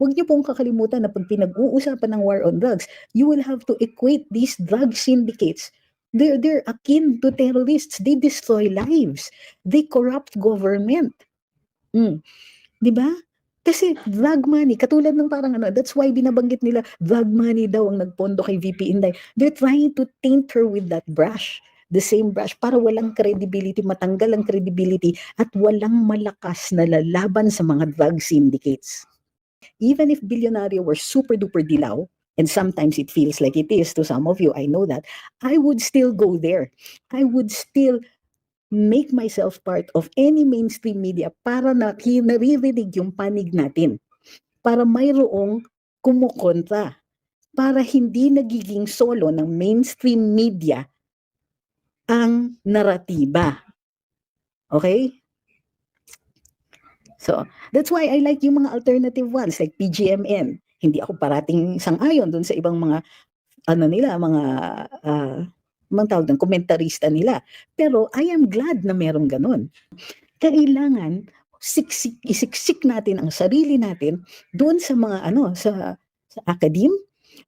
Huwag niyo pong kakalimutan na pag pinag-uusapan ng war on drugs, you will have to equate these drug syndicates. They're akin to terrorists. They destroy lives. They corrupt government. Mm. 'Di ba? Kasi drug money, katulad ng parang ano, that's why binabanggit nila, drug money daw ang nagpondo kay VP Inday. They're trying to taint her with that brush, the same brush, para walang credibility, matanggal ang credibility, at walang malakas na lalaban sa mga drug syndicates. Even if Billionario were super duper dilaw, and sometimes it feels like it is to some of you, I know that, I would still go there. I would still make myself part of any mainstream media para naririnig yung panig natin. Para mayroong kumukontra. Para hindi nagiging solo ng mainstream media ang naratiba. Okay? So, that's why I like yung mga alternative ones like PGMN. Hindi ako parating sang-ayon dun sa ibang mga mga tawag ng komentarista nila. Pero I am glad na merong ganun. Kailangan isiksik natin ang sarili natin doon sa mga sa academe,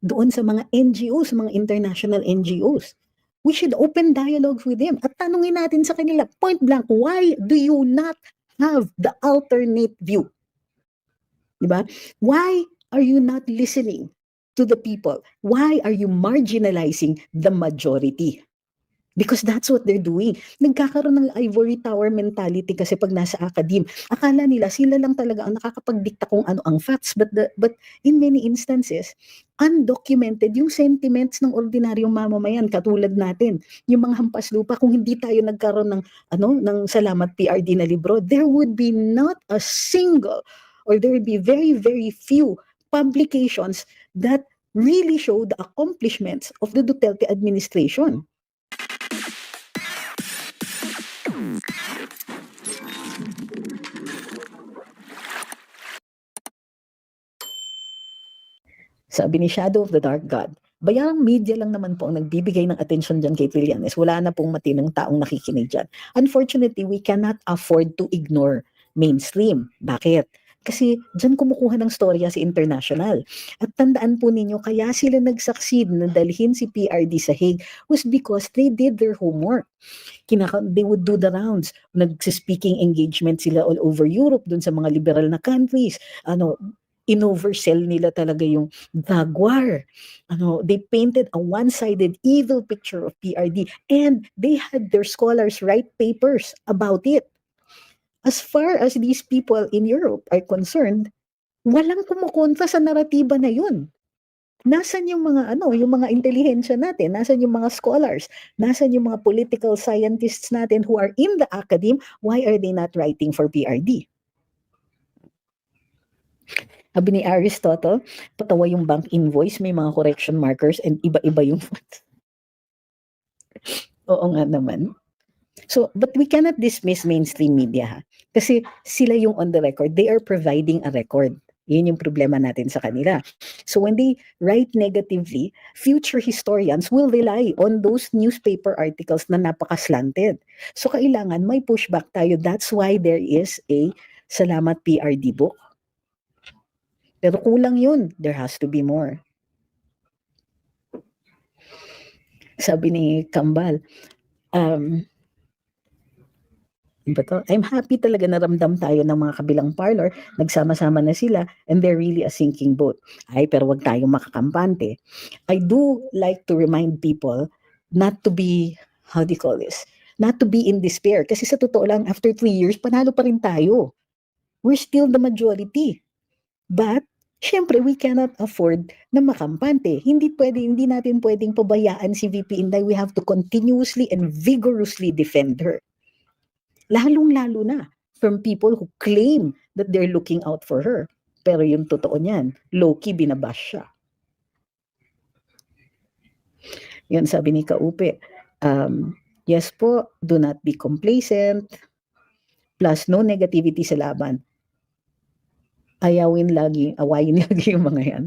doon sa mga NGOs, mga international NGOs. We should open dialogues with them at tanungin natin sa kanila, point blank, why do you not have the alternate view? Diba? Why are you not listening to the people? Why are you marginalizing the majority? Because that's what they're doing. Nagkakaroon ng ivory tower mentality kasi pag nasa academe. Akala nila sila lang talaga ang nakakapagdikta kung ano ang facts. But in many instances, undocumented yung sentiments ng ordinaryong mamamayan katulad natin. Yung mga hampas lupa, kung hindi tayo nagkaroon ng Salamat PRD na libro, there would be not a single, or there would be very, very few publications that really show the accomplishments of the Duterte administration. Sabi ni Shadow of the Dark God, bayang media lang naman po ang nagbibigay ng atensyon dyan kay Trillanes. Wala na pong matinong taong nakikinig dyan. Unfortunately, we cannot afford to ignore mainstream. Bakit? Kasi dyan kumukuha ng storya si International. At tandaan po ninyo, kaya sila nag-succeed na dalhin si PRD sa Hague was because they did their homework. They would do the rounds. Nag-speaking engagement sila all over Europe, dun sa mga liberal na countries. In-oversell nila talaga yung drug war. They painted a one-sided evil picture of PRD and they had their scholars write papers about it. As far as these people in Europe are concerned, walang kumukontra sa naratiba na yun. Nasaan yung mga intelihensya natin? Nasaan yung mga scholars? Nasaan yung mga political scientists natin who are in the academe? Why are they not writing for PRD? Sabi ni Aristotle, patawa yung bank invoice, may mga correction markers and iba-iba yung fonts. Oo nga naman. So, but we cannot dismiss mainstream media, ha? Kasi sila yung on the record. They are providing a record. Yun yung problema natin sa kanila. So when they write negatively, future historians will rely on those newspaper articles na napaka-slanted. So kailangan may pushback tayo. That's why there is a Salamat PRD book. Pero kulang yun. There has to be more. Sabi ni Kambal, I'm happy talaga na ramdam tayo ng mga kabilang parlor, nagsama-sama na sila, and they're really a sinking boat. Ay, pero wag tayong makakampante. I do like to remind people not to be, how do you call this? Not to be in despair. Kasi sa totoo lang, after 3 years, panalo pa rin tayo. We're still the majority. But, syempre, we cannot afford na makampante. Hindi natin pwedeng pabayaan si VP Inday. We have to continuously and vigorously defend her. Lalong-lalo na from people who claim that they're looking out for her. Pero yung totoo niyan, low-key binabash siya. Yan sabi ni Kaupe. Yes po, do not be complacent. Plus, no negativity sa laban. Awayin lagi yung mga yan.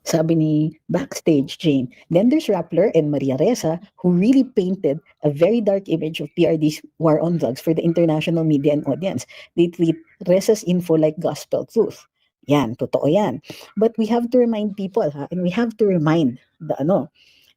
Sabi ni Backstage Jane, then there's Rappler and Maria Ressa who really painted a very dark image of PRD's war on drugs for the international media and audience. They treat Ressa's info like gospel truth. Yan, totoo yan. But we have to remind people, and we have to remind the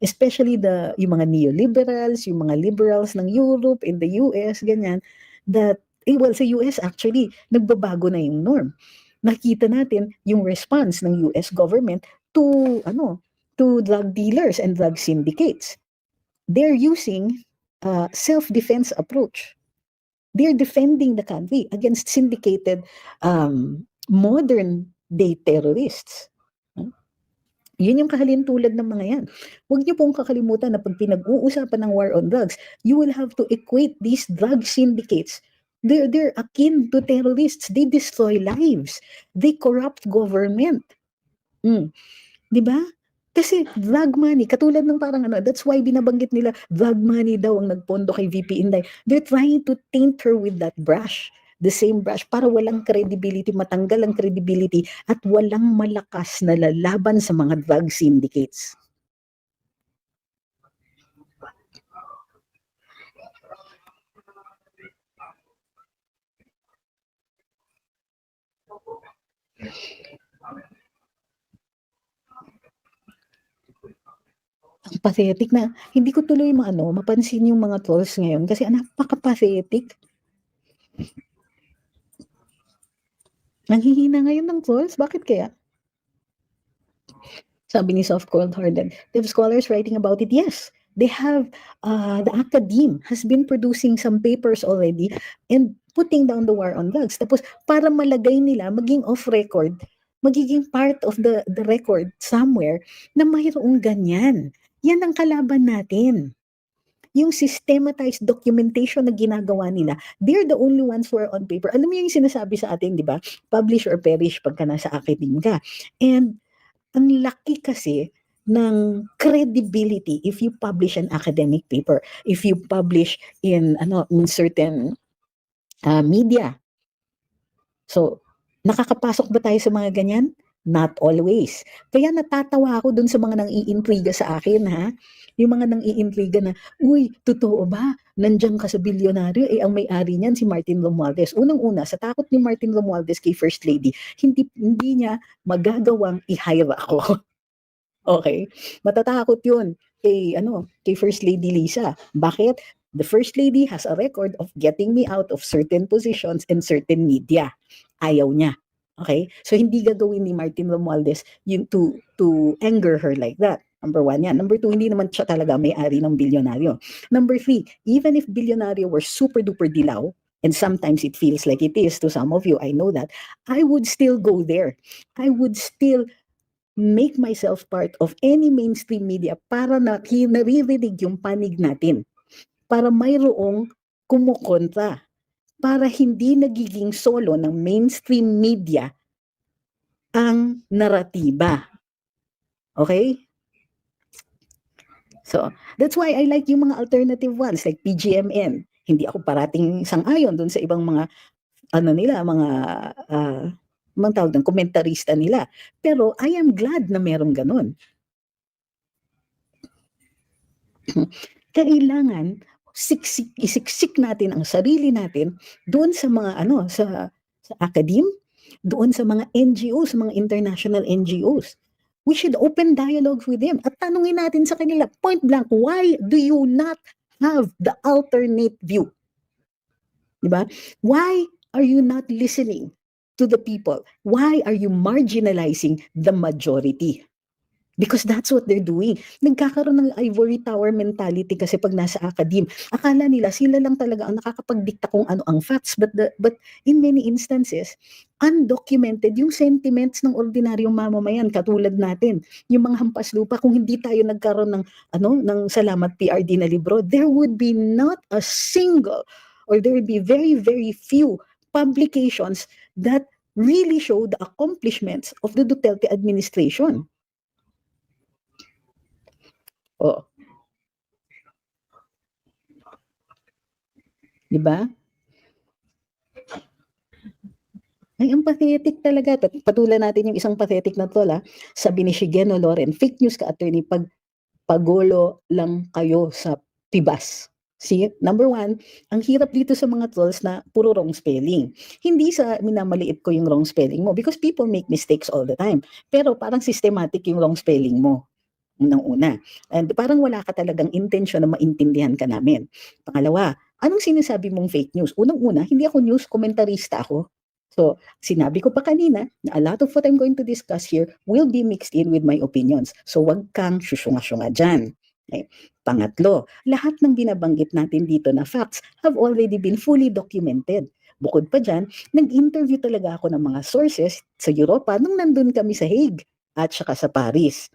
especially yung mga neoliberals, yung mga liberals ng Europe, in the US, ganyan, that, well, sa US actually, nagbabago na yung norm. Nakita natin yung response ng US government to drug dealers and drug syndicates. They're using self-defense approach. They're defending the country against syndicated modern day terrorists. Yun yung kahalintulad ng mga yan. Huwag niyo pong kakalimutan na pag pinag-uusapan ng war on drugs, you will have to equate these drug syndicates. They're akin to terrorists. They destroy lives. They corrupt government. Di ba? Kasi drug money, katulad ng parang that's why binabanggit nila, drug money daw ang nagpondo kay VP Inday. They're trying to taint her with that brush. The same brush para walang credibility, matanggal ang credibility at walang malakas na lalaban sa mga drug syndicates. Ang pathetic na hindi ko tuloy mapansin yung mga trolls ngayon kasi napaka-pathetic. Nanghihina ngayon ng trolls, bakit kaya? Sabi ni Soft Cold Harden, they have scholars writing about it. Yes, they have, the academe has been producing some papers already and putting down the war on drugs. Tapos, para malagay nila, maging off-record, magiging part of the record somewhere na mayroong ganyan. Yan ang kalaban natin. Yung systematized documentation na ginagawa nila, they're the only ones who are on paper. Alam mo yung sinasabi sa atin, di ba? Publish or perish pagka nasa academe ka. And ang laki kasi ng credibility if you publish an academic paper, if you publish in certain media. So, nakakapasok ba tayo sa mga ganyan? Not always. Kaya natatawa ako dun sa mga nang-iintriga sa akin, ha? Yung mga nang-iintriga na, uy, totoo ba? Nandiyan ka sa bilyonaryo, ang may-ari niyan si Martin Romualdez. Unang-una, sa takot ni Martin Romualdez kay First Lady, hindi niya magagawang i-hire ako. Okay? Matatakot yun kay First Lady Lisa. Bakit? The First Lady has a record of getting me out of certain positions and certain media. Ayaw niya. Okay? So, hindi gagawin ni Martin Romualdez yung to anger her like that. Number one yan. Number two, hindi naman siya talaga may-ari ng bilyonaryo. Number three, even if bilyonaryo were super duper dilaw, and sometimes it feels like it is to some of you, I know that, I would still go there. I would still make myself part of any mainstream media para naririnig yung panig natin. Para mayroong kumukontra. Para hindi nagiging solo ng mainstream media ang naratiba. Okay? So, that's why I like yung mga alternative ones like PGMN. Hindi ako parating sang-ayon dun sa ibang mga mga tawag ng komentarista nila. Pero I am glad na merong ganun. Kailangan isiksik natin ang sarili natin doon sa mga sa academe, doon sa mga NGOs, mga international NGOs. We should open dialogues with them at tanungin natin sa kanila, point blank, why do you not have the alternate view? Diba? Why are you not listening to the people? Why are you marginalizing the majority? Because that's what they're doing. Nagkakaroon ng ivory tower mentality kasi pag nasa academe. Akala nila sila lang talaga ang nakakapagdikta kung ano ang facts. But in many instances, undocumented yung sentiments ng ordinaryong mamamayan katulad natin. Yung mga hampas lupa, kung hindi tayo nagkaroon ng Salamat PRD na libro, there would be not a single or there would be very, very few publications that really show the accomplishments of the Duterte administration. Oh. 'Di ba? Ay, ang pathetic talaga. Patulan natin yung isang pathetic na tol, sabi ni Shigeno Loren, "Fake news ka attorney 'pag pagulo lang kayo sa PIBAS." See, number one, ang hirap dito sa mga trolls na puro wrong spelling. Hindi sa minamaliit ko yung wrong spelling mo because people make mistakes all the time. Pero parang systematic yung wrong spelling mo, unang-una. And parang wala ka talagang intention na maintindihan ka namin. Pangalawa, anong sinasabi mong fake news? Unang-una, hindi ako news komentarista ako. So, sinabi ko pa kanina na a lot of what I'm going to discuss here will be mixed in with my opinions. So, wag kang syusyunga-syunga dyan. Okay. Pangatlo, lahat ng binabanggit natin dito na facts have already been fully documented. Bukod pa dyan, nag-interview talaga ako ng mga sources sa Europa nung nandun kami sa Hague at saka sa Paris.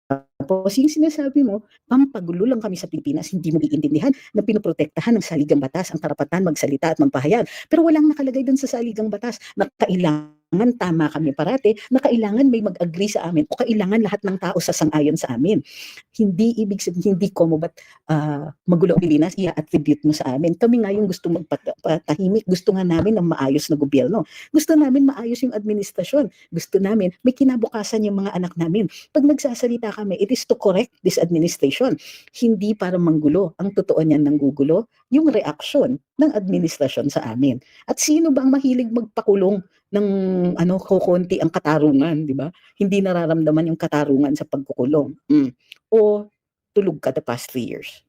Tapos yung sinasabi mo, pampagulo lang kami sa Pilipinas, hindi mo iintindihan na pinoprotektahan ng saligang batas ang karapatan magsalita at magpahayag. Pero walang nakalagay dun sa saligang batas na kailangan tama kami parate, na kailangan may mag-agree sa amin o kailangan lahat ng tao sasang-ayon sa amin. Hindi ibig sabihin, hindi ko mo ba't magulo ang Pilipinas, i-attribute mo sa amin. Kami nga yung gusto magpatahimik, gusto nga namin ng maayos na gobyerno. Gusto namin maayos yung administrasyon. Gusto namin may kinabukasan yung mga anak namin. Pag nagsasalita kami, it is to correct this administration. Hindi para manggulo. Ang totoo niyan ng gugulo, yung reaksyon ng administrasyon sa amin. At sino ba ang mahilig magpakulong ng kukunti ang katarungan, di ba? Hindi nararamdaman yung katarungan sa pagkukulong. O tulog ka the past 3 years.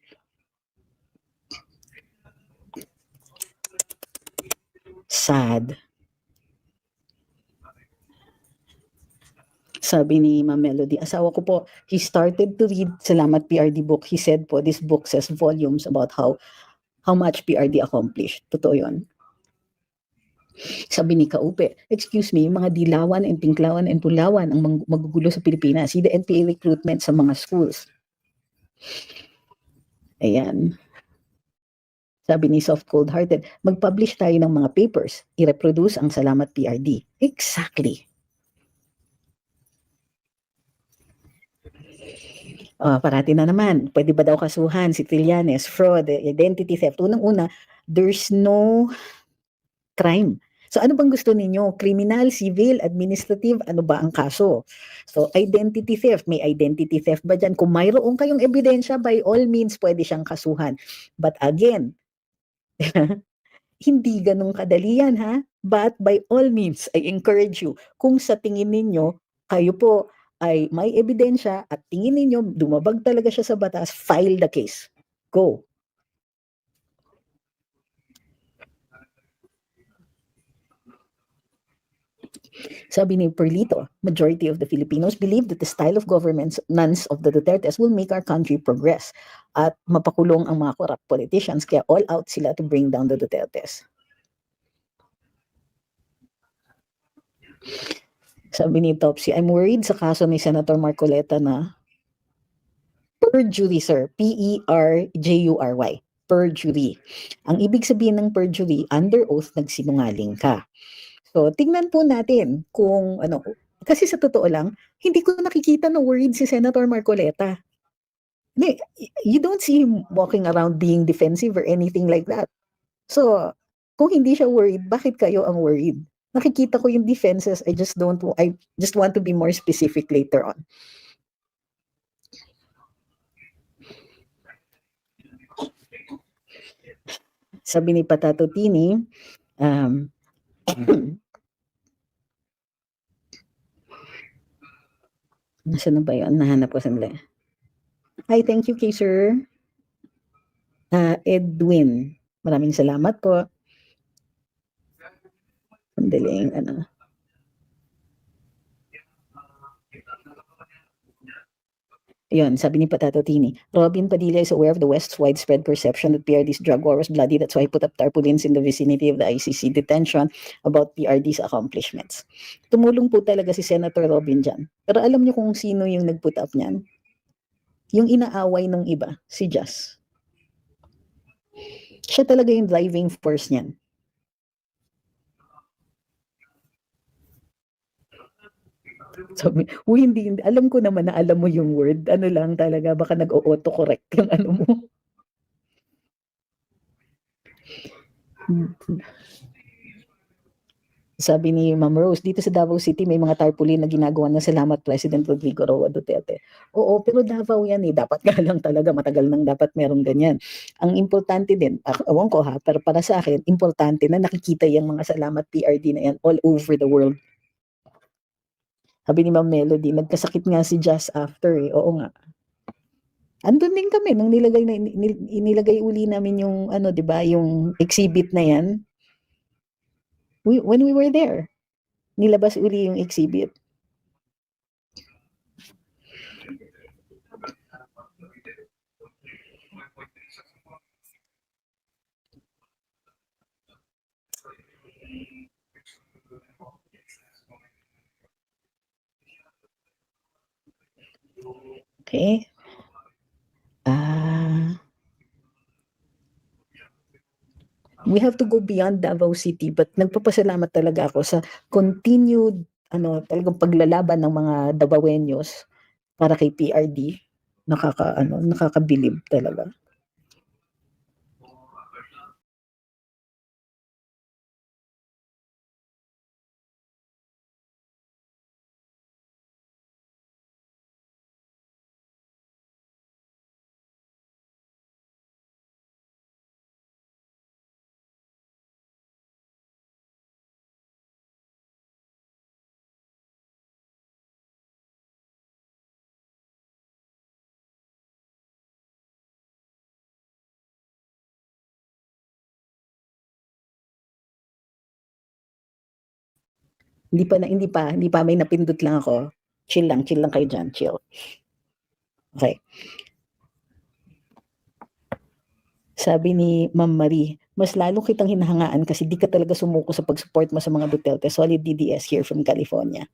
Sad. Sabi ni Ma'am Melody, asawa ko po, he started to read Salamat PRD book. He said po, this book says volumes about how much PRD accomplished. Totoo yun. Sabi ni Kaupe, excuse me, mga dilawan and pinklawan and pulawan ang magugulo sa Pilipinas. See the NPA recruitment sa mga schools. Ayan. Sabi ni Soft Cold Hearted, mag-publish tayo ng mga papers, i-reproduce ang Salamat PRD. Exactly. Parati na naman, pwede ba daw kasuhan si Trillanes, fraud, identity theft? Unang-una, there's no crime. So ano bang gusto ninyo? Criminal, civil, administrative, ano ba ang kaso? So identity theft, may identity theft ba dyan? Kung mayroon kayong ebidensya, by all means, pwede siyang kasuhan. But again, hindi ganun kadali yan, ha? But by all means, I encourage you, kung sa tingin ninyo, kayo po ay may ebidensya at tingin ninyo dumabag talaga siya sa batas, file the case. Go. Sabi ni Perlito, majority of the Filipinos believe that the style of governance of the Dutertes will make our country progress at mapakulong ang mga corrupt politicians, kaya all out sila to bring down the Dutertes. Sabi ni Topsy, I'm worried sa kaso ni Senator Marcoleta na perjury, sir. Perjury. Perjury. Ang ibig sabihin ng perjury, under oath nagsinungaling ka. So, tingnan po natin kung ano. Kasi sa totoo lang, hindi ko nakikita na worried si Senator Marcoleta. You don't see him walking around being defensive or anything like that. So, kung hindi siya worried, bakit kayo ang worried? Nakikita ko yung defenses, I just want to be more specific later on. Sabi ni Patato Tini, nasa na ba yun? Nahanap ko sandali. Hi, thank you kay Sir Edwin. Maraming salamat po. Sandaling, Yun, sabi ni Patato Tini, Robin Padilla is aware of the West's widespread perception that PRD's drug war was bloody. That's why he put up tarpaulins in the vicinity of the ICC detention about PRD's accomplishments. Tumulong po talaga si Senator Robin dyan. Pero alam niyo kung sino yung nag-put up niyan? Yung inaaway ng iba, si Jazz. Siya talaga yung driving force niyan. Sabi, hindi, alam ko naman na alam mo yung word. Ano lang talaga, baka nag-auto-correct yung ano mo. Sabi ni Ma'am Rose, dito sa Davao City may mga tarpaulin na ginagawa ng salamat President Rodrigo Roa Duterte. Oo, pero Davao yan eh. Dapat nga lang talaga, matagal nang dapat meron ganyan. Ang importante din, ewan ko ha, pero para sa akin, importante na nakikita yung mga salamat PRD na yan all over the world. Sabi ni Ma'am Melody, nagkasakit nga si Just after eh. Oo nga. Andun din kami nung inilagay uli namin yung ano, 'di ba, yung exhibit na yan. When we were there, nilabas uli yung exhibit. Okay. We have to go beyond Davao City, but nagpapasalamat talaga ako sa continued talagang paglalaban ng mga Davaoeños para kay PRD. Nakakabilib talaga. Hindi pa may napindot lang ako. Chill lang kayo diyan, chill. Okay. Sabi ni Ma'am Marie, mas lalo kitang hinahangaan kasi di ka talaga sumuko sa pag-support mo sa mga Duterte. Solid DDS here from California.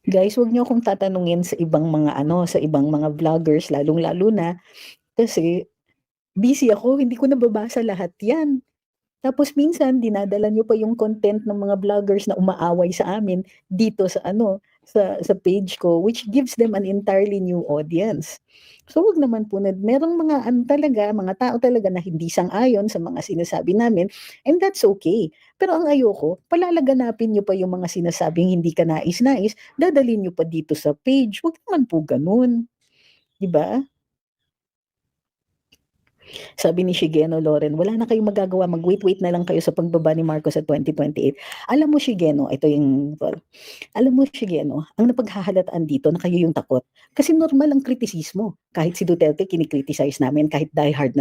Guys, wag niyo akong tatanungin sa ibang mga vloggers, lalong-lalo na kasi busy ako, hindi ko nababasa lahat 'yan. Tapos minsan dinadala niyo pa yung content ng mga vloggers na umaaway sa amin dito sa page ko, which gives them an entirely new audience. So wag naman po na merong mga tao talaga na hindi sang-ayon sa mga sinasabi namin, and that's okay. Pero ang ayoko, palalaganapin niyo pa yung mga sinasabing hindi ka nais-nais, dadalhin niyo pa dito sa page. Wag naman po gano'n, 'di ba? Sabi ni Shigeno Loren, wala na kayong magagawa, mag-wait-wait na lang kayo sa pagbaba ni Marcos sa 2028. Alam mo Shigeno, ito yung, well, alam mo Shigeno, ang napaghahalataan dito na kayo yung takot. Kasi normal ang kritisismo. Kahit si Duterte, kinikriticize namin, kahit diehard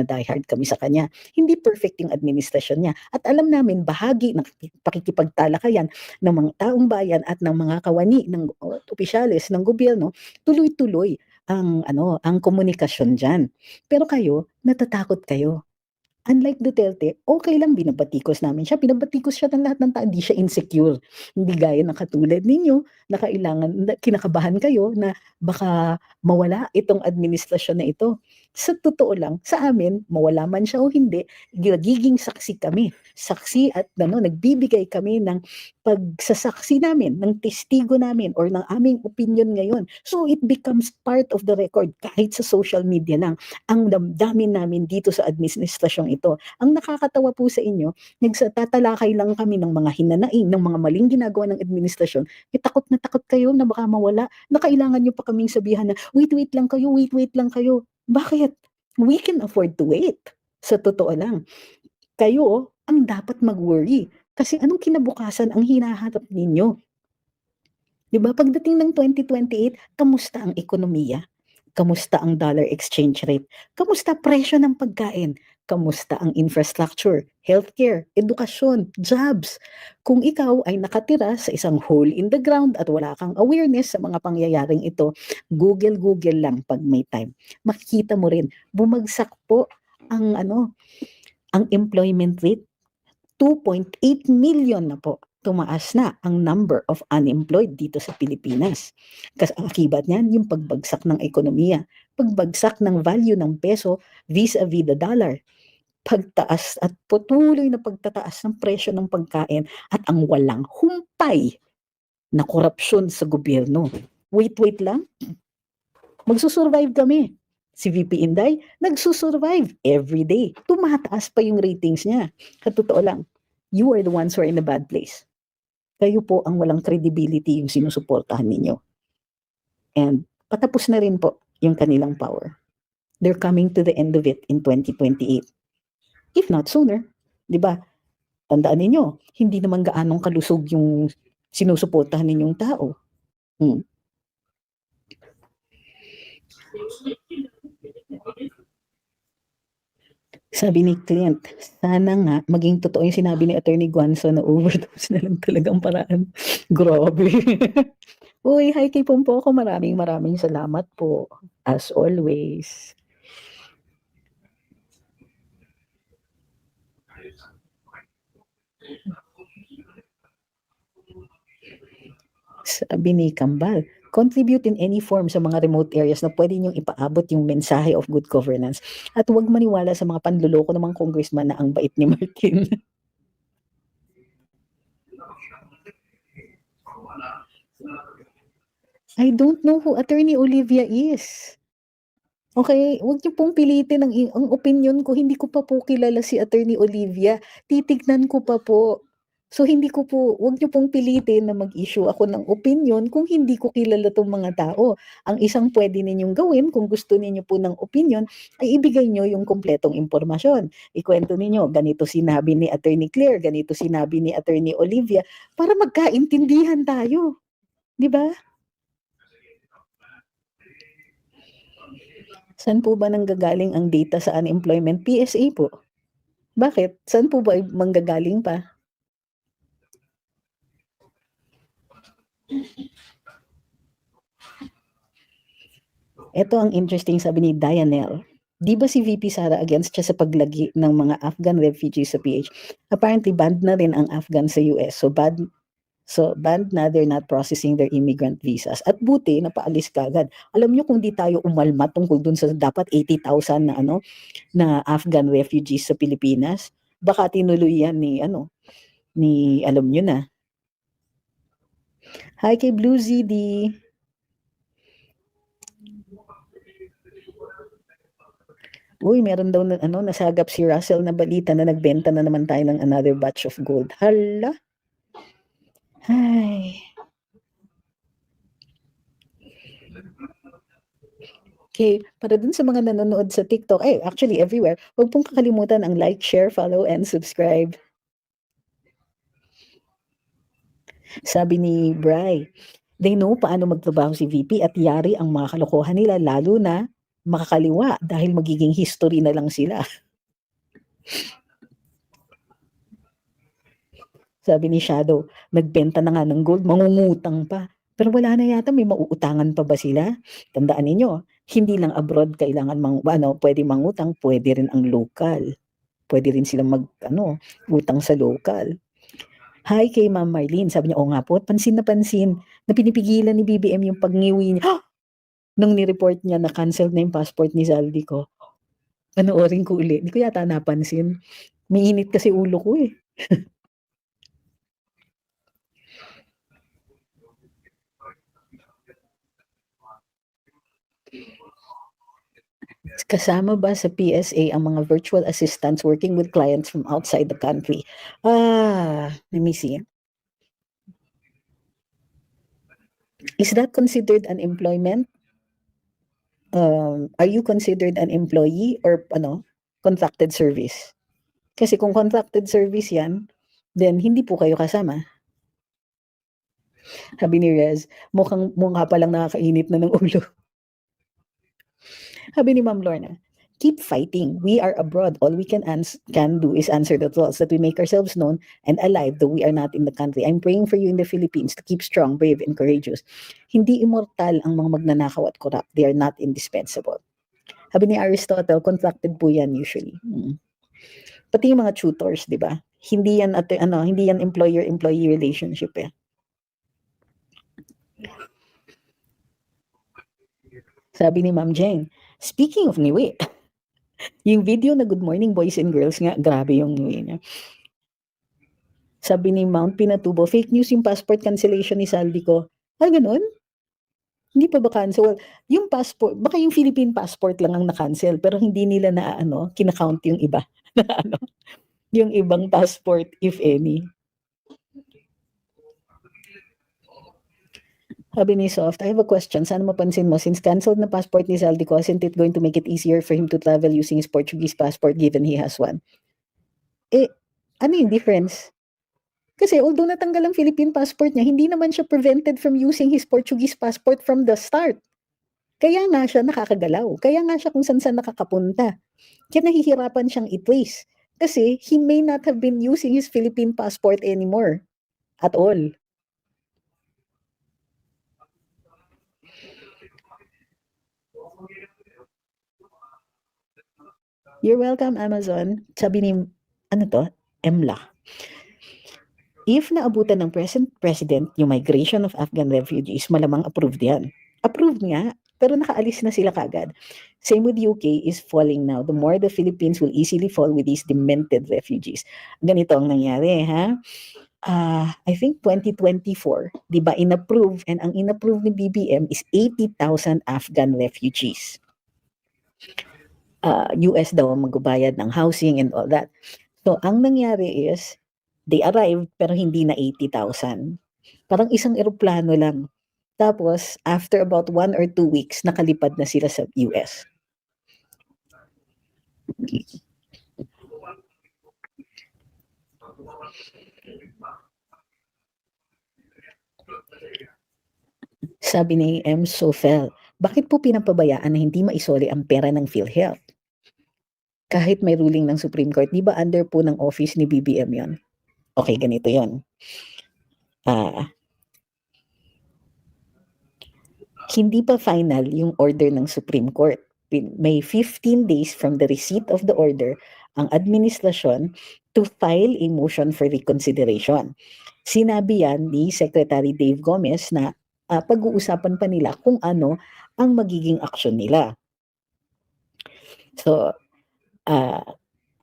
kami sa kanya. Hindi perfect yung administrasyon niya. At alam namin, bahagi ng pakikipagtalakayan ng mga taong bayan at ng mga kawani ng opisyales ng gobyerno, tuloy-tuloy ang komunikasyon diyan. Pero kayo, natatakot kayo. Unlike Duterte, okay lang binabatikos namin siya, binabatikos siya ng lahat ng tao, hindi siya insecure. Hindi gaya ng katulad ninyo na kinakabahan kayo na baka mawala itong administrasyon na ito. Sa totoo lang, sa amin, mawala man siya o hindi, nagiging saksi kami. Saksi at nagbibigay kami ng pagsasaksi namin, ng testigo namin or ng aming opinion ngayon. So it becomes part of the record kahit sa social media lang. Ang damdamin namin dito sa administrasyong ito. Ang nakakatawa po sa inyo, tatalakay lang kami ng mga hinanaing, ng mga maling ginagawa ng administrasyon, takot na takot kayo na baka mawala, na kailangan nyo pa kaming sabihan na, wait lang kayo, wait lang kayo. Bakit? We can afford to wait. Sa totoo lang. Kayo, ang dapat mag-worry. Kasi anong kinabukasan ang hinaharap ninyo? 'Di ba? Pagdating ng 2028, kamusta ang ekonomiya? Kamusta ang dollar exchange rate? Kamusta presyo ng pagkain? Kamusta ang infrastructure, healthcare, edukasyon, jobs? Kung ikaw ay nakatira sa isang hole in the ground at wala kang awareness sa mga pangyayaring ito, Google lang pag may time. Makikita mo rin, bumagsak po ang employment rate. 2.8 million na po. Tumaas na ang number of unemployed dito sa Pilipinas. Kasi ang akibat niyan, yung pagbagsak ng ekonomiya, pagbagsak ng value ng peso vis-a-vis the dollar, pagtaas at patuloy na pagtataas ng presyo ng pagkain at ang walang humpay na korupsyon sa gobyerno. Wait lang, magsusurvive kami. Si VP Inday, nagsusurvive every day. Tumataas pa yung ratings niya. Sa totoo lang, you are the ones who are in a bad place. Kayo po ang walang credibility yung sinusuportahan ninyo. And patapos na rin po yung kanilang power. They're coming to the end of it in 2028. If not sooner, di ba? Tandaan ninyo, hindi naman gaanong kalusog yung sinusuportahan ninyong tao. Sabi ni Clint, sana nga maging totoo yung sinabi ni Attorney Guanzo na overdose na lang talagang paraan. Grabe. Uy, hi kay Pompo ko. Maraming salamat po. As always. Sabi ni Kambal, contribute in any form sa mga remote areas na pwede niyong ipaabot yung mensahe of good governance. At huwag maniwala sa mga panluloko ng mga congressman na ang bait ni Martin. I don't know who Attorney Olivia is. Okay, huwag niyo pong pilitin ang opinion ko. Hindi ko pa po kilala si Attorney Olivia. Titignan ko pa po. So hindi ko po, huwag niyo pong pilitin na mag-issue ako ng opinion kung hindi ko kilala tong mga tao. Ang isang pwede ninyong gawin kung gusto ninyo po ng opinion ay ibigay niyo yung kumpletong impormasyon. Ikwento ninyo, ganito sinabi ni Attorney Claire, ganito sinabi ni Attorney Olivia para magkaintindihan tayo. 'Di ba? Saan po ba nanggagaling ang data sa unemployment? PSA po. Bakit? Saan po ba manggagaling pa? Ito ang interesting, sabi ni Dianel. Di ba si VP Sara against siya sa paglagi ng mga Afghan refugees sa PH? Apparently, banned na rin ang Afghan sa US. So, banned na, they're not processing their immigrant visas. At buti, napaalis kagad. Alam nyo kung di tayo umalma tungkol dun sa dapat 80,000 na Afghan refugees sa Pilipinas, baka tinuloy yan ni alam nyo na. Hi kay Blue ZD. Uy, meron daw nasagap si Russell na balita na nagbenta na naman tayo ng another batch of gold. Hala. Ay. Okay, para dun sa mga nanonood sa TikTok, actually everywhere, huwag pong kakalimutan ang like, share, follow, and subscribe. Sabi ni Bri, they know paano magtrabaho si VP at yari ang mga kalokohan nila, lalo na makakaliwa dahil magiging history na lang sila. Sabi ni Shadow, nagbenta na nga ng gold, mangungutang pa. Pero wala na yata, may mauutangan pa ba sila? Tandaan ninyo, hindi lang abroad kailangan pwede mangutang, pwede rin ang local. Pwede rin silang utang sa local. Hi kay Ma'am Marlene, sabi niya, nga po, pansin na pinipigilan ni BBM yung pagngiwi niya. Nung ni-report niya na canceled na yung passport ni Zaldi ko. Panoorin ko ulit. Hindi ko yata napansin. May init kasi ulo ko eh. Kasama ba sa PSA ang mga virtual assistants working with clients from outside the country? Let me see. Is that considered an employment? Are you considered an employee or contracted service? Kasi kung contracted service yan, then hindi po kayo kasama. Sabi ni Rez, mukha pa lang nakakainit na ng ulo. Sabi ni Ma'am Lorna, keep fighting. We are abroad. All we can do is answer the calls that we make ourselves known and alive, though we are not in the country. I'm praying for you in the Philippines to keep strong, brave, and courageous. Hindi immortal ang mga magnanakaw at corrupt. They are not indispensable. Sabi ni Aristotle, contracted po yan usually. Pati yung mga tutors, di ba? Hindi yan employer-employee relationship eh. Sabi ni Ma'am Jane, speaking of ngiwi, yung video na Good Morning Boys and Girls nga, grabe yung ngiwi niya. Sabi ni Mount Pinatubo, fake news yung passport cancellation ni Saldi ko. Ganun? Hindi pa ba cancel? Yung passport, baka yung Philippine passport lang ang na-cancel, pero hindi nila na ano, kina-count yung iba na ano, yung ibang passport, if any. Sabi ni Soft, I have a question. Sana mapansin mo, since canceled na passport ni Zaldico, isn't it going to make it easier for him to travel using his Portuguese passport given he has one? Eh, ano yung difference? Kasi although natanggal ang Philippine passport niya, hindi naman siya prevented from using his Portuguese passport from the start. Kaya nga siya nakakagalaw. Kaya nga siya kung saan nakakapunta. Kaya nahihirapan siyang i-trace. Kasi he may not have been using his Philippine passport anymore at all. You're welcome, Amazon. Sabi ni, ano to? Emla. If naabutan ng present president yung migration of Afghan refugees, malamang approved yan. Approved nga, pero nakaalis na sila kagad. Same with UK is falling now. The more the Philippines will easily fall with these demented refugees. Ganito ang nangyari, ha? I think 2024, di ba, inapprove, and ang inapprove ni BBM is 80,000 Afghan refugees. US daw ang magbabayad ng housing and all that. So, ang nangyari is, they arrived pero hindi na 80,000. Parang isang eroplano lang. Tapos, after about 1 or 2 weeks, nakalipad na sila sa US. Sabi ni M. Sofel, bakit po pinapabayaan na hindi maisoli ang pera ng PhilHealth? Kahit may ruling ng Supreme Court, di ba under po ng office ni BBM yon? Okay, ganito yon. Hindi pa final yung order ng Supreme Court. May 15 days from the receipt of the order ang administrasyon to file a motion for reconsideration. Sinabi yan ni Secretary Dave Gomez na pag-uusapan pa nila kung ano ang magiging aksyon nila. So,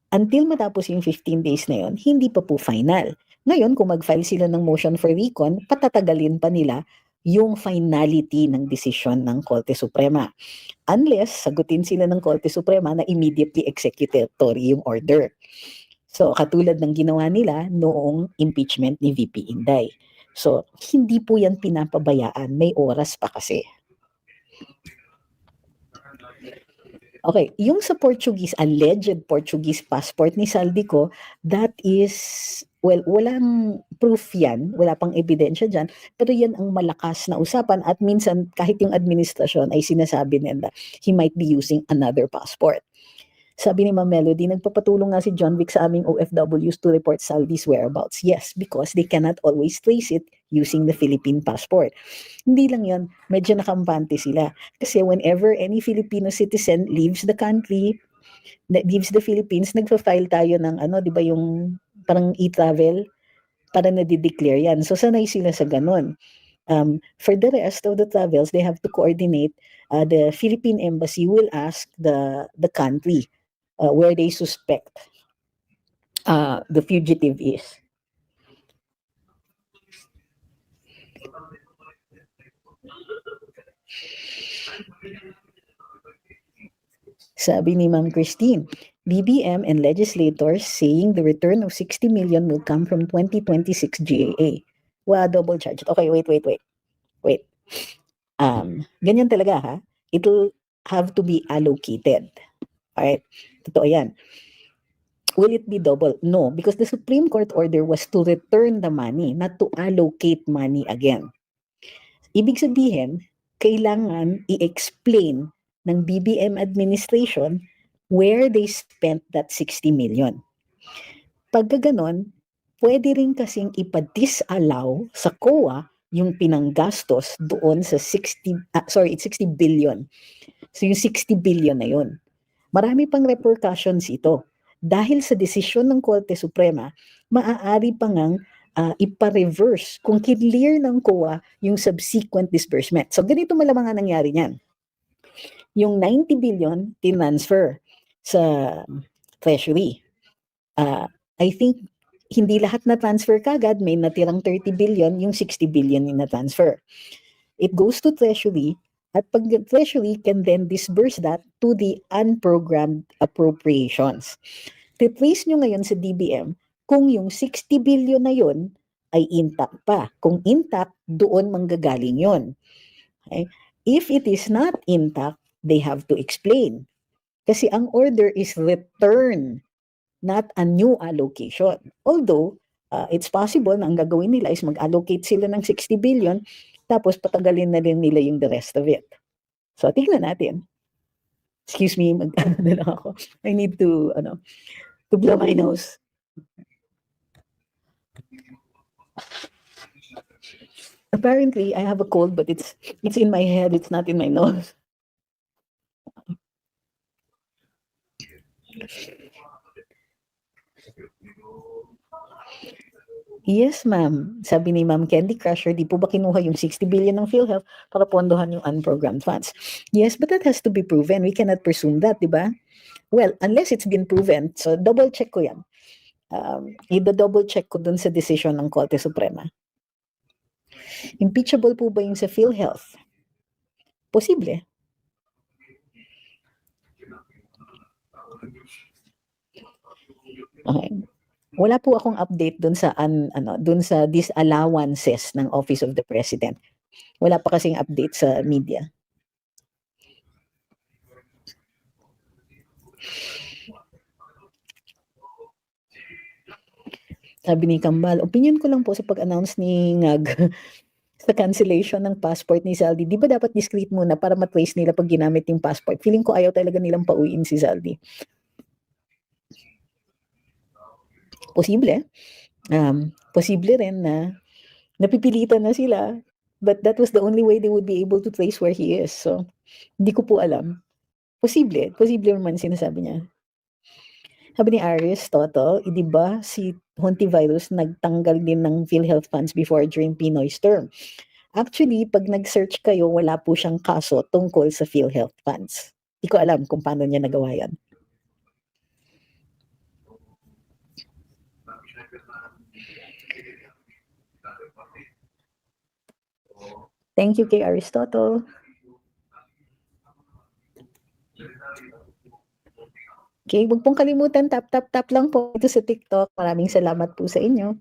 until matapos yung 15 days na yon, hindi pa po final. Ngayon, kung mag-file sila ng motion for recon, patatagalin pa nila yung finality ng desisyon ng Korte Suprema. Unless sagutin sila ng Korte Suprema na immediately executory yung order. So, katulad ng ginawa nila noong impeachment ni VP Inday. So, hindi po yan pinapabayaan. May oras pa kasi. Okay, yung sa Portuguese, alleged Portuguese passport ni Saldico, that is, well, walang proof yan, wala pang ebidensya dyan, pero yan ang malakas na usapan at minsan kahit yung administrasyon ay sinasabi nila he might be using another passport. Sabi ni Ma'am Melody, nagpapatulong nga si John Vic sa aming OFWs to report Saldi's whereabouts. Yes, because they cannot always trace it using the Philippine passport. Hindi lang yon, medyo nakampante sila. Kasi whenever any Filipino citizen leaves the country, leaves the Philippines, nagpa-file tayo ng ano, di ba yung parang e-travel, para na-declare yan. So sanay sila sa ganun. For the rest of the travels, they have to coordinate. The Philippine Embassy will ask the country where they suspect the fugitive is. Sabi ni Ma'am Christine, BBM and legislators saying the return of 60 million will come from 2026 GAA. Wow, double charge. Okay, wait. Ganyan talaga ha. It will have to be allocated. Alright? Totoo yan. Will it be double? No, because the Supreme Court order was to return the money, not to allocate money again. Ibig sabihin, kailangan i-explain ng BBM administration where they spent that 60 million. Pagka ganon, pwede rin kasing ipa-disallow sa COA yung pinanggastos doon sa 60 billion. So yung 60 billion na yun. Marami pang repercussions ito. Dahil sa desisyon ng Korte Suprema, maaari pa ngang ipa-reverse kung clear ng COA yung subsequent disbursement. So ganito malamang ang nangyari niyan. Yung 90 billion tinransfer sa Treasury. I think hindi lahat na transfer kagad, may natirang 30 billion, yung 60 billion yung na-transfer. it goes to Treasury, at pag Treasury can then disburse that to the unprogrammed appropriations. Titrace nyo ngayon sa DBM kung yung 60 billion na yun ay intact pa. Kung intact, doon manggagaling yun. Okay? If it is not intact, they have to explain. Kasi ang order is return, not a new allocation. Although, it's possible na ang gagawin nila is mag-allocate sila ng 60 billion, tapos patagalin na rin nila yung the rest of it. So, tignan natin. Excuse me, mag-ano na lang ako. I need to blow my nose. Apparently, I have a cold, but it's in my head, it's not in my nose. Yes, ma'am. Sabi ni Ma'am Candy Crusher, di po ba kinuha yung 60 billion ng PhilHealth para pondohan yung unprogrammed funds? Yes, but that has to be proven. We cannot presume that, di ba? Well, unless it's been proven. So, double check ko yan. I-double check ko dun sa decision ng Korte Suprema. Impeachable po ba yung sa PhilHealth? Posible. Okay. Wala po akong update dun sa dun sa disallowances ng Office of the President. Wala pa kasing update sa media. Sabi ni Kambal, opinion ko lang po sa pag-announce ni Ngag sa cancellation ng passport ni Zaldi. Di ba dapat discreet muna para matrace nila pag ginamit yung passport? Feeling ko ayaw talaga nilang pauwiin si Zaldi. Posible. Posible rin na napipilitan na sila. But that was the only way they would be able to trace where he is. So, hindi ko po alam. Posible. Posible naman sinasabi niya. Sabi ni Aristotle, di ba si Hontivirus nagtanggal din ng PhilHealth funds before during Pinoy's term? Actually, pag nag-search kayo, wala po siyang kaso tungkol sa PhilHealth funds. Hindi ko alam kung paano niya nagawa yan. Thank you kay Aristotle. Okay, huwag pong kalimutan, tap lang po ito sa TikTok. Maraming salamat po sa inyo.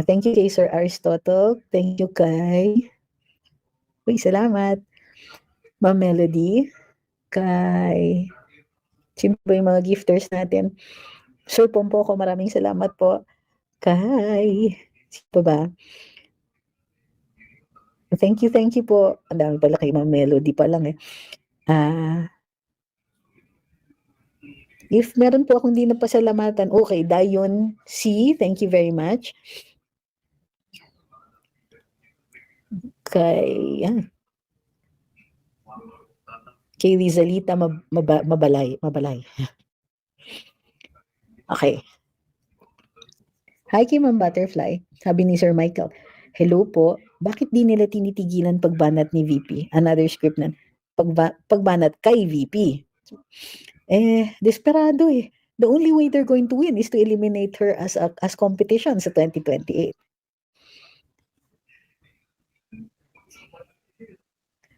Thank you kay Sir Aristotle. Thank you kay... Uy, salamat. Ma'am Melody. Kay... Sino ba yung mga gifters natin? Sir Pompo ko, maraming salamat po. Kay... Sino ba? Thank you po. Ang dami pala kay Ma'am Melody pa lang eh. If meron po akong di napasalamatan, okay, Dayon C, thank you very much. Kay Rizalita Mabalay. Okay. Hi kay Ma'am Butterfly. Sabi ni Sir Michael, hello po, bakit di nila tinitigilan pagbanat ni VP? Another script na pagbanat kay VP. Desperado eh. The only way they're going to win is to eliminate her as competition sa 2028.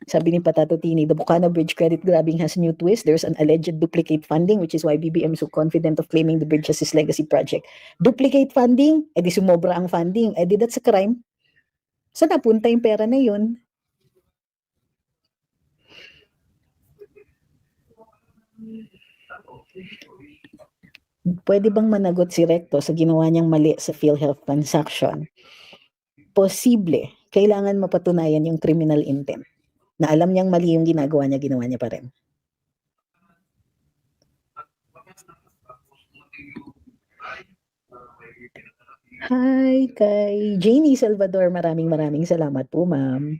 Sabi ni Patato Tini, the Bukana Bridge credit grabbing has new twist. There's an alleged duplicate funding, which is why BBM is so confident of claiming the bridge as his legacy project. Duplicate funding? Di sumobra ang funding. Di that's a crime. Saan napunta yung pera na yun? Pwede bang managot si Recto sa ginawa niyang mali sa PhilHealth transaction? Posible. Kailangan mapatunayan yung criminal intent. Na alam niyang mali yung ginawa niya pa rin. Hi kay Janie Salvador. Maraming salamat po, ma'am.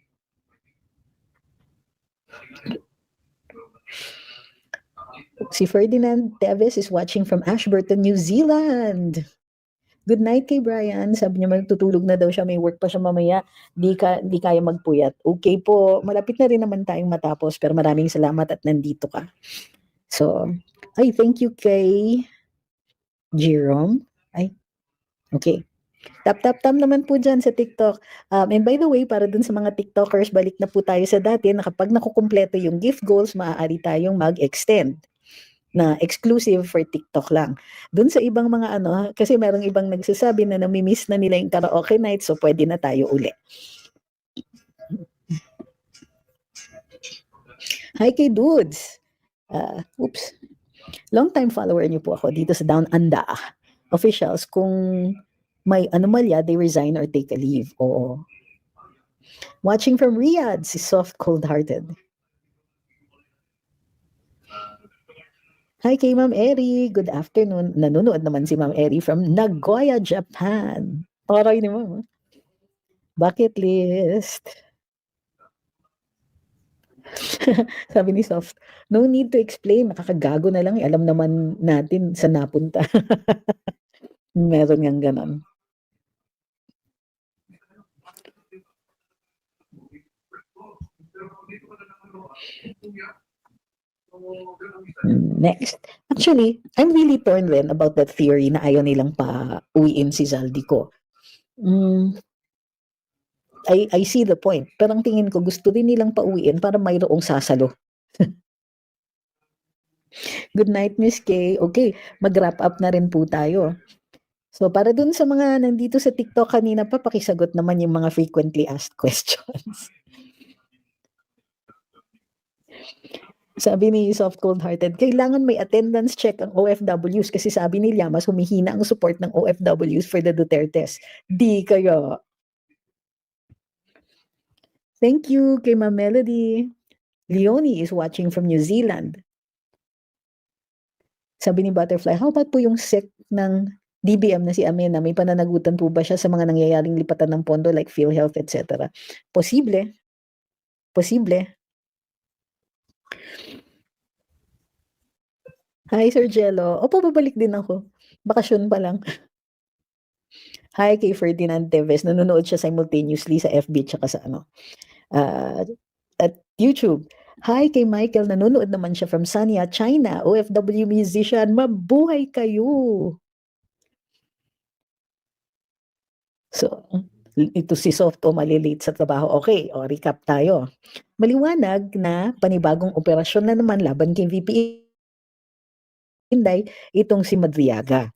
Si Ferdinand Teves is watching from Ashburton, New Zealand. Good night kay Brian. Sabi niya magtutulog na daw siya. May work pa siya mamaya. Di kaya magpuyat. Okay po. Malapit na rin naman tayong matapos. Pero maraming salamat at nandito ka. So, thank you kay Jerome. Okay. Tap naman po dyan sa TikTok. And by the way, para dun sa mga TikTokers, balik na po tayo sa dati na kapag nakukumpleto yung gift goals, maaari tayong mag-extend na exclusive for TikTok lang. Dun sa ibang mga ano, kasi merong ibang nagsasabi na nami-miss na nila yung karaoke night, so pwede na tayo uli. Hi kay Dudes! Oops. Long time follower niyo po ako dito sa Down Anda officials. Kung may anomalya, they resign or take a leave. Oo. Watching from Riyadh, si Soft Cold-Hearted. Hi kay Ma'am Eri. Good afternoon. Nanonood naman si Ma'am Eri from Nagoya, Japan. Taray ni Ma'am. Bucket list. Sabi ni Soft, no need to explain. Nakakagago na lang. Alam naman natin sa napunta. Meron ngang ganon. Next. Actually, I'm really torn rin about that theory na ayaw nilang pa-uwiin si Zaldico. I see the point. Pero ang tingin ko, gusto din nilang pauwiin para mayroong sasalo. Good night, Miss Kay. Okay, mag-wrap up na rin po tayo. So, para dun sa mga nandito sa TikTok kanina pa, pakisagot naman yung mga frequently asked questions. Sabi ni Soft Cold-Hearted, kailangan may attendance check ang OFWs kasi sabi ni Llamas, humihina ang support ng OFWs for the Dutertes. Di kayo. Thank you kay Ma'am Melody. Leonie is watching from New Zealand. Sabi ni Butterfly, how about po yung sec ng DBM na si Amena? May pananagutan po ba siya sa mga nangyayaring lipatan ng pondo like PhilHealth, etc.? Posible. Posible. Hi, Sir Jello. Opo, babalik din ako. Bakasyon pa lang. Hi kay Ferdinand Teves. Nanonood siya simultaneously sa FB tsaka sa at YouTube. Hi kay Michael. Nanonood naman siya from Sanya, China. OFW musician. Mabuhay kayo! So, ito si Softo malilate sa trabaho. Okay, recap tayo. Maliwanag na panibagong operasyon na naman laban kay VP Inday, itong si Madriaga.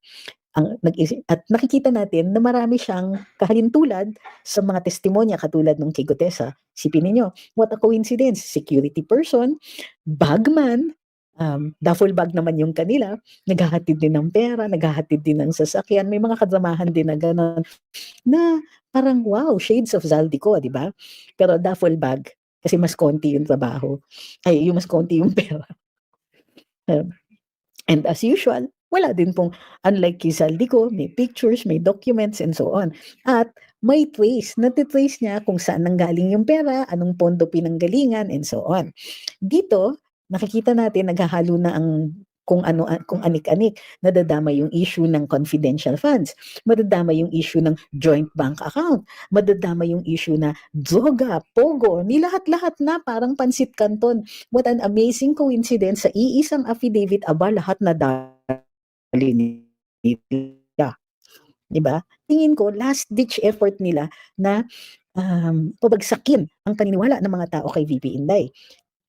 At nakikita natin na marami siyang kahalintulad sa mga testimonya katulad ng kay Gutesa. Sipin ninyo, what a coincidence. Security person, bagman, duffel bag naman yung kanila, naghahatid din ng pera, naghahatid din ng sasakyan, may mga kadramahan din na gano'n, na parang wow, shades of Zaldico, di ba? Pero duffel bag, kasi mas konti yung trabaho, yung mas konti yung pera. And as usual, wala din pong, unlike kay Zaldico, may pictures, may documents, and so on. At may trace, natitrace niya kung saan nanggaling yung pera, anong pondo pinanggalingan, and so on. Dito, nakikita natin, naghahalo na ang kung anik-anik, nadadama yung issue ng confidential funds, madadama yung issue ng joint bank account, madadama yung issue na droga, pogo, ni lahat-lahat na parang pansit canton. What an amazing coincidence, sa iisang affidavit, lahat na dali nila. Diba? Tingin ko, last-ditch effort nila na pabagsakin ang paniniwala ng mga tao kay VP Inday.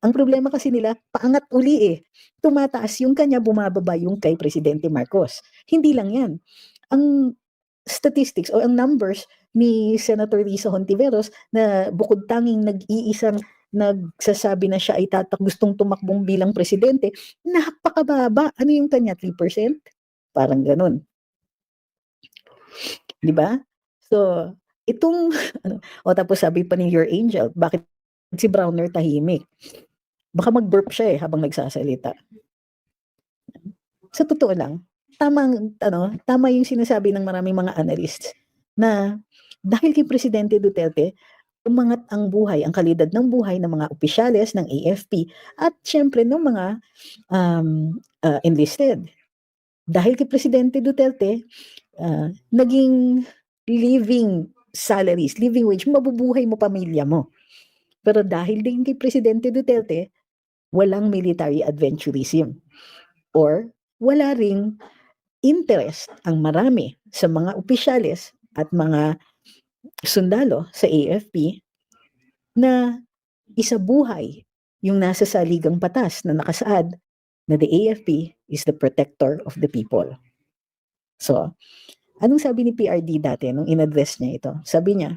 Ang problema kasi nila, paangat uli eh. Tumataas yung kanya, bumababa yung kay Presidente Marcos. Hindi lang yan. Ang statistics o ang numbers ni Senator Risa Hontiveros na bukod tanging nag-iisang nagsasabi na siya ay gustong tumakbong bilang presidente, napakababa. Ano yung kanya? 3%? Parang ganun. Di ba? So, itong, tapos sabi pa ni Your Angel, bakit si Browner tahimik? Baka mag-burp siya habang nagsasalita. Sa totoo lang, tama yung sinasabi ng maraming mga analysts na dahil kay Presidente Duterte, umangat ang buhay, ang kalidad ng buhay ng mga opisyales ng AFP at syempre ng mga enlisted. Dahil kay Presidente Duterte, naging living salaries, living wage, mabubuhay mo pamilya mo. Pero dahil din kay Presidente Duterte, walang military adventurism or wala ring interest ang marami sa mga opisyales at mga sundalo sa AFP na isabuhay yung nasa saligang batas na nakasaad na the AFP is the protector of the people. So, anong sabi ni PRD dati nung in-address niya ito? Sabi niya,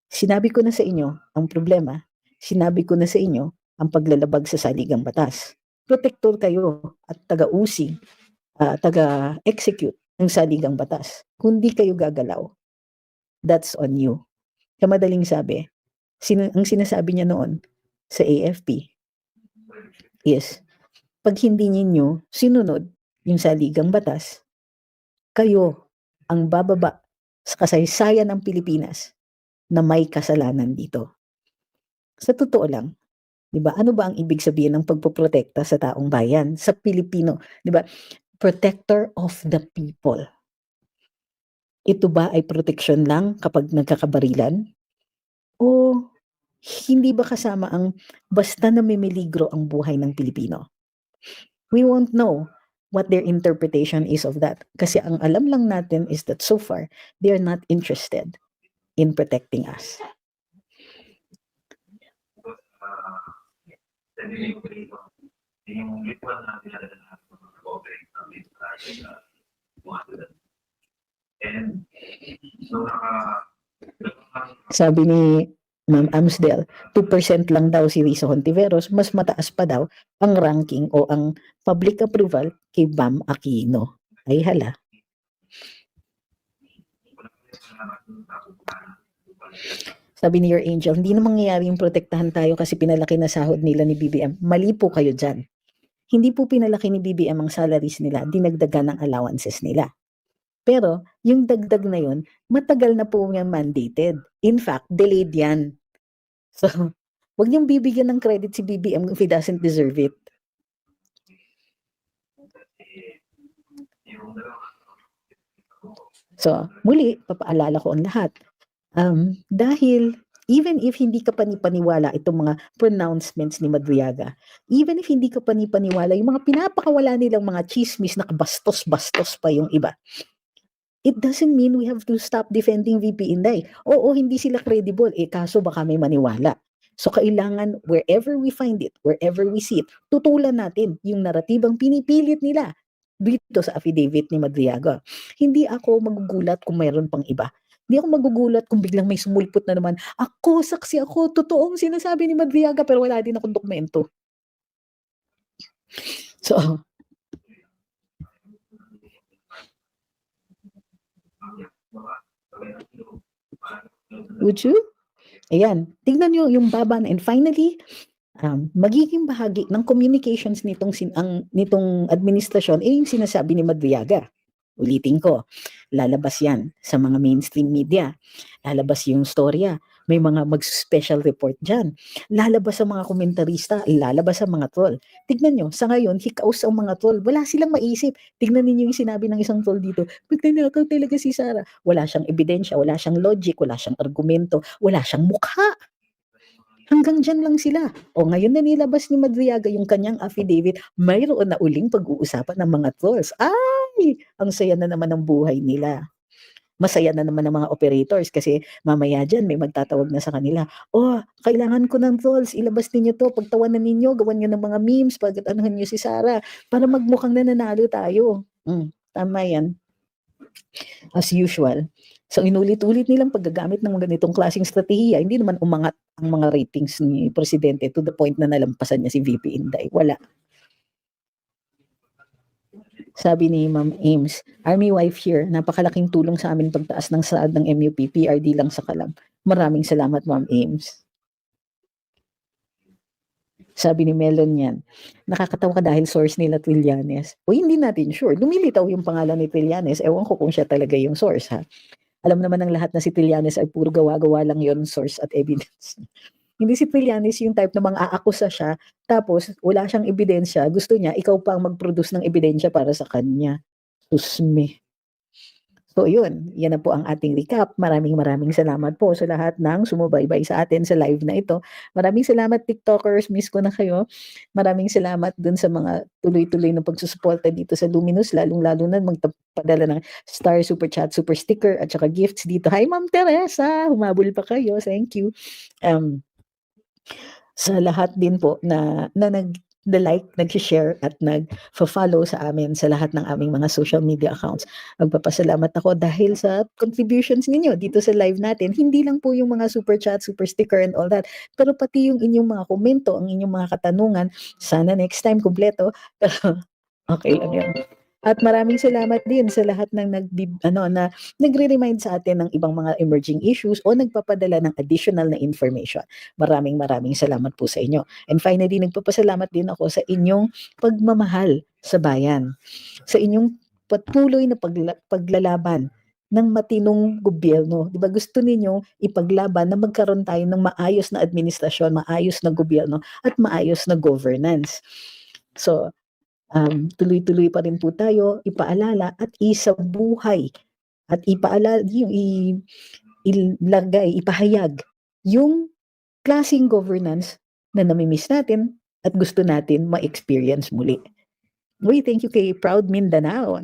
sinabi ko na sa inyo ang problema, sinabi ko na sa inyo ang paglalabag sa saligang batas. Protector kayo at taga-usig, taga-execute ng saligang batas. Kung di kayo gagalaw, that's on you. Kamadaling sabi, ang sinasabi niya noon sa AFP is, pag hindi ninyo sinunod yung saligang batas, kayo ang bababa sa kasaysayan ng Pilipinas na may kasalanan dito. Sa totoo lang, 'di ba? Ano ba ang ibig sabihin ng pagpoprotekta sa taong bayan, sa Pilipino, 'di ba? Protector of the people. Ito ba ay protection lang kapag nagkakabarilan? O hindi ba kasama ang basta namimiligro ang buhay ng Pilipino? We won't know what their interpretation is of that. Kasi ang alam lang natin is that so far, they are not interested in protecting us. Sabi ni Ma'am Amsdel, 2% lang daw si Risa Hontiveros, mas mataas pa daw ang ranking o ang public approval kay Bam Aquino. Ay hala. Sabi ni Your Angel, hindi na mangyayari yung protektahan tayo kasi pinalaki na sahod nila ni BBM. Mali po kayo dyan. Hindi po pinalaki ni BBM ang salaries nila, dinagdagan ng allowances nila. Pero, yung dagdag na yun, matagal na po yan mandated. In fact, delayed yan. So, wag niyong bibigyan ng credit si BBM if he doesn't deserve it. So, muli, papaalala ko ang lahat. Dahil, even if hindi ka panipaniwala itong mga pronouncements ni Madriaga, even if hindi ka panipaniwala yung mga pinapakawala nilang mga chismis na kabastos-bastos pa yung iba, it doesn't mean we have to stop defending VP Inday. Oo, hindi sila credible. Kaso baka may maniwala. So, kailangan wherever we find it, wherever we see it, tutulan natin yung naratibang pinipilit nila dito sa affidavit ni Madriaga. Hindi ako magugulat kung mayroon pang iba. Hindi ako magugulat kung biglang may sumulpot na naman. Ako, saksi ako, totoong sinasabi ni Madriaga pero wala din akong dokumento. So, would you? Ayan, tingnan nyo yung baba na. And finally, magiging bahagi ng communications nitong administrasyon yung sinasabi ni Madriaga. Ulitin ko, lalabas yan sa mga mainstream media. Lalabas yung storya. May mga mag-special report dyan. Lalabas sa mga komentarista, lalabas sa mga troll. Tignan nyo, sa ngayon, hikaos ang mga troll. Wala silang maisip. Tignan ninyo yung sinabi ng isang troll dito. Magnanakaw talaga si Sara. Wala siyang ebidensya, wala siyang logic, wala siyang argumento, wala siyang mukha. Hanggang dyan lang sila. O ngayon na nilabas ni Madriaga yung kanyang affidavit, mayroon na uling pag-uusapan ng mga trolls. Ay! Ang saya na naman ng buhay nila. Masaya na naman ng mga operators kasi mamaya dyan may magtatawag na sa kanila. Oh, kailangan ko ng trolls. Ilabas ninyo to. Pagtawanan ninyo, gawan nyo ng mga memes. Pag-anuhan nyo si Sara para magmukhang nananalo tayo. Tama yan. As usual. So inulit-ulit nilang paggagamit ng ganitong klaseng strategiya. Hindi naman umangat ang mga ratings ni Presidente to the point na nalampasan niya si VP Inday. Wala. Sabi ni Ma'am Ames, Army wife here, napakalaking tulong sa amin pagtaas ng saad ng MUP, PRD lang sa Kalam. Maraming salamat Ma'am Ames. Sabi ni Melon yan, nakakatawa ka dahil source nila Trillanes. O hindi natin sure, lumilitaw yung pangalan ni Trillanes, ewan ko kung siya talaga yung source ha. Alam naman ng lahat na si Trillanes ay puro gawa-gawa lang yon source at evidence. Hindi si Trillanes yung type na mang-aakusa siya, tapos wala siyang ebidensya, gusto niya, ikaw pa ang mag-produce ng ebidensya para sa kanya. Susme. So yun, yan na po ang ating recap. Maraming salamat po sa lahat ng sumubaybay sa atin sa live na ito. Maraming salamat TikTokers, miss ko na kayo. Maraming salamat dun sa mga tuloy-tuloy na pagsusuporta dito sa Luminous, lalong-lalo na magpadala ng star, super chat, super sticker at saka gifts dito. Hi Ma'am Teresa, humabol pa kayo. Thank you. Sa lahat din po na nag-like, nag-share at nag-follow sa amin sa lahat ng aming mga social media accounts. Magpapasalamat ako dahil sa contributions ninyo dito sa live natin. Hindi lang po yung mga super chat, super sticker and all that, pero pati yung inyong mga komento, ang inyong mga katanungan. Sana next time kumpleto. Pero okay lang yun. At maraming salamat din sa lahat ng nagre-remind sa atin ng ibang mga emerging issues o nagpapadala ng additional na information. Maraming salamat po sa inyo. And finally, nagpapasalamat din ako sa inyong pagmamahal sa bayan. Sa inyong patuloy na paglalaban ng matinong gobyerno. Di ba gusto ninyo ipaglaban na magkaroon tayo ng maayos na administrasyon, maayos na gobyerno, at maayos na governance. So, tuloy-tuloy pa rin po tayo, ipaalala at isabuhay at ilagay, ipahayag yung klaseng governance na namimiss natin at gusto natin ma-experience muli. Uy, thank you kay Proud Mindanao.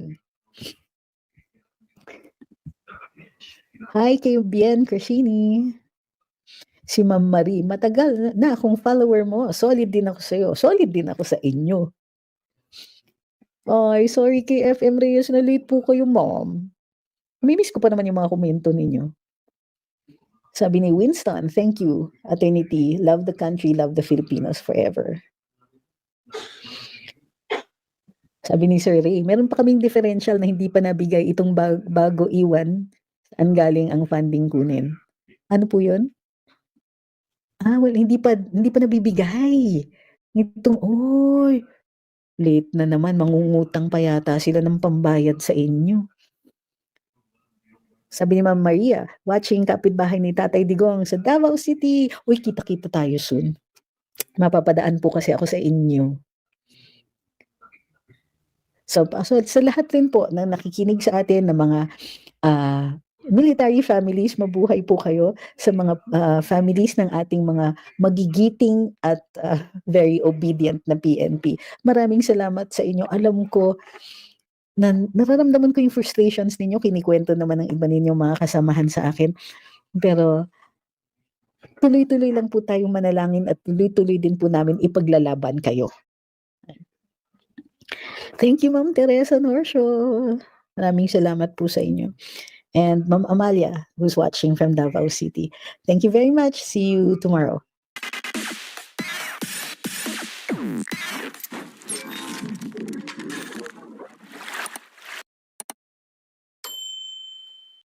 Hi kay Bien Crescini. Si Ma'am Marie, matagal na akong follower mo. Solid din ako sa iyo. Solid din ako sa inyo. Ay, sorry kay FM Reyes na late po kayo, ma'am. Namimiss ko pa naman yung mga komento ninyo. Sabi ni Winston, thank you, Attorney T. Love the country, love the Filipinos forever. Sabi ni Sir Ray, meron pa kaming differential na hindi pa nabigay itong bago iwan. Saan galing ang funding kunin? Ano po yun? Well, hindi pa nabibigay. Oy, late na naman, mangungutang pa yata sila ng pambayad sa inyo. Sabi ni Ma'am Maria, watching kapitbahay ni Tatay Digong sa Davao City. Uy, kita-kita tayo soon. Mapapadaan po kasi ako sa inyo. So sa lahat rin po na nakikinig sa atin ng mga military families, mabuhay po kayo sa mga families ng ating mga magigiting at very obedient na PNP. Maraming salamat sa inyo. Alam ko na nararamdaman ko yung frustrations ninyo, kinikwento naman ng iba ninyong mga kasamahan sa akin. Pero tuloy-tuloy lang po tayong manalangin at tuloy-tuloy din po namin ipaglalaban kayo. Thank you, Ma'am Teresa Norsho. Maraming salamat po sa inyo. And Ma'am Amalia, who's watching from Davao City. Thank you very much. See you tomorrow.